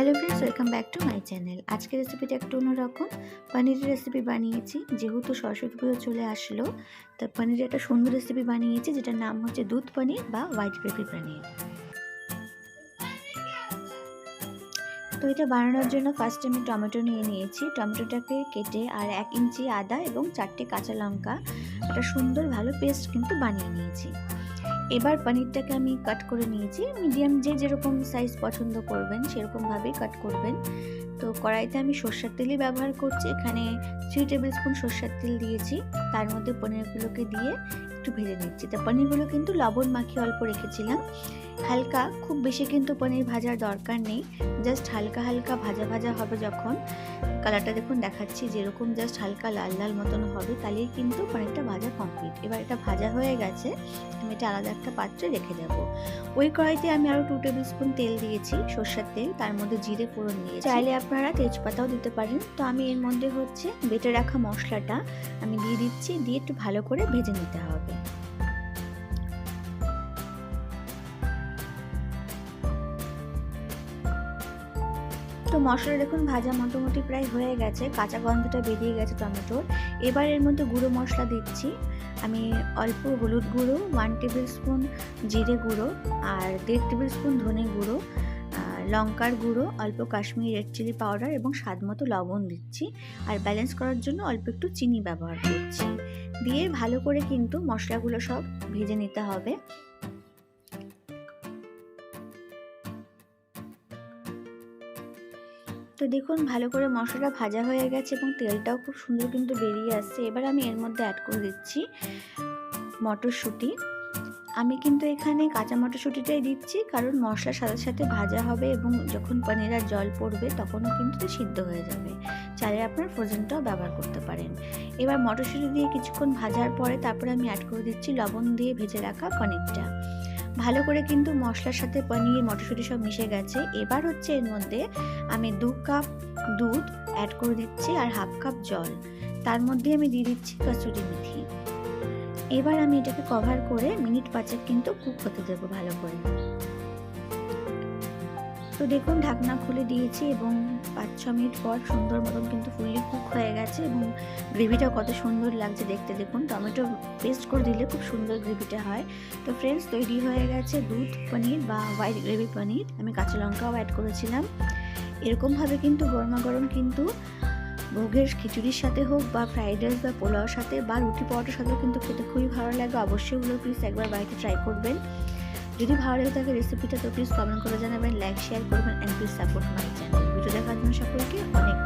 Hello friends, welcome back to my channel. আজকের রেসিপিটা একটু অন্যরকম। পনিরের রেসিপি বানিয়েছি। যেহেতু সরস্বতী পুজো চলে আসলো, তো পনিরের একটা সুন্দর রেসিপি বানিয়েছি, যেটার নাম হচ্ছে দুধ পনির বা হোয়াইট গ্রেভি পনির। তো এটা বানানোর জন্য ফার্স্টে আমি টমেটো নিয়ে নিয়েছি। টমেটোটাকে কেটে আর 1 ইঞ্চি আদা এবং 4টে কাঁচা লঙ্কা একটা সুন্দর ভালো পেস্ট কিন্তু বানিয়ে নিয়েছি। এবার পনিরটাকে আমি কাট করে নিয়েছি। মিডিয়াম যে যেরকম সাইজ পছন্দ করবেন সেরকমভাবেই কাট করবেন। তো কড়াইতে আমি সরষের তেলই ব্যবহার করছি। এখানে 3 টেবিল স্পুন সরষের তেল দিয়েছি। তার মধ্যে পনিরগুলোকে দিয়ে একটু ভেজে নিচ্ছি। তো পনিরগুলো কিন্তু লবণ মাখিয়ে অল্প রেখেছিলাম। হালকা, খুব বেশি কিন্তু পনির ভাজার দরকার নেই। জাস্ট হালকা হালকা ভাজা ভাজা হবে যখন, কালারটা দেখুন দেখাচ্ছি, যেরকম জাস্ট হালকা লাল লাল মতন হবে, তাহলেই কিন্তু পনিরটা ভাজা কমপ্লিট। এবার এটা ভাজা হয়ে গেছে, আমি এটা আলাদা একটা পাত্রে রেখে দেব। ওই কড়াইতে আমি আরও 2 টেবিল স্পুন তেল দিয়েছি, সরষের তেল। তার মধ্যে জিরে ফোড়ন দিয়েছি, চাইলে আপনারা তেজপাতাও দিতে পারেন। তো আমি এর মধ্যে হচ্ছে বেটে রাখা মশলাটা আমি দিয়ে দিচ্ছি, দিয়ে একটু ভালো করে ভেজে নিতে হবে। তো মশলা দেখুন ভাজা মোটামুটি প্রায় হয়ে গেছে, কাঁচা গন্ধটা বেরিয়ে গেছে টমেটোর। এবার এর মধ্যে গুঁড়ো মশলা দিচ্ছি। আমি অল্প হলুদ গুঁড়ো, 1 টেবিল স্পুন জিরে গুঁড়ো, আর 1.5 টেবিল স্পুন ধনে গুঁড়ো, লঙ্কার গুঁড়ো, অল্প কাশ্মীরি রেড চিলি পাউডার এবং স্বাদ মতো লবণ দিচ্ছি। আর ব্যালেন্স করার জন্য অল্প একটু চিনি ব্যবহার করছি। দিয়ে ভালো করে কিন্তু মশলাগুলো সব ভেজে নিতে হবে। তো দেখুন ভালো করে মশলাটা ভাজা হয়ে গেছে এবং তেলটাও খুব সুন্দর কিন্তু বেরিয়ে আসছে। এবার আমি এর মধ্যে অ্যাড করে দিচ্ছি মটরশুঁটি। আমি কিন্তু এখানে কাঁচা মটরশুঁটিটাই দিচ্ছি, কারণ মশলার সাথে সাথে ভাজা হবে এবং যখন পনির আর জল পড়বে তখনও কিন্তু সিদ্ধ হয়ে যাবে। চাইলে আপনার ফ্রোজেনটাও ব্যবহার করতে পারেন। এবার মটরশুঁটি দিয়ে কিছুক্ষণ ভাজার পরে তারপরে আমি অ্যাড করে দিচ্ছি লবণ দিয়ে ভেজে রাখা পনিরটা। ভালো করে কিন্তু মশলার সাথে পনির মটরশুঁটি সব মিশে গেছে। এবার হচ্ছে এর মধ্যে আমি 2 কাপ দুধ অ্যাড করে দিচ্ছি আর 1/2 কাপ জল। তার মধ্যে আমি দিয়ে দিচ্ছি কসুরি মেথি। এবার আমি এটাকে কভার করে মিনিট 5 কিন্তু কুক হতে দেবো ভালো করে। তো দেখুন ঢাকনা খুলে দিয়েছি এবং 5-6 মিনিট পর সুন্দর মতন কিন্তু ফুললি কুক হয়ে গেছে এবং গ্রেভিটা কত সুন্দর লাগছে দেখতে। দেখুন টমেটো পেস্ট করে দিলে খুব সুন্দর গ্রেভিটা হয়। তো ফ্রেন্ডস, তৈরি হয়ে গেছে দুধ পনির বা হোয়াইট গ্রেভি পনির। আমি কাঁচা লঙ্কাও অ্যাড করেছিলাম। এরকমভাবে কিন্তু গরমা গরম কিন্তু ভোগের খিচুড়ির সাথে হোক বা ফ্রাইড রাইস বা পোলাওর সাথে বা রুটি পরোটার সাথেও কিন্তু খেতে খুবই ভালো লাগে। অবশ্যই ওগুলো প্লিজ একবার বাড়িতে ট্রাই করবেন। যদি ভালো লাগে থাকে রেসিপিটা, তো প্লিজ কমেন্ট করে জানাবেন, লাইক শেয়ার করবেন, and please support my channel. Video দেখার জন্য সকলকে অনেক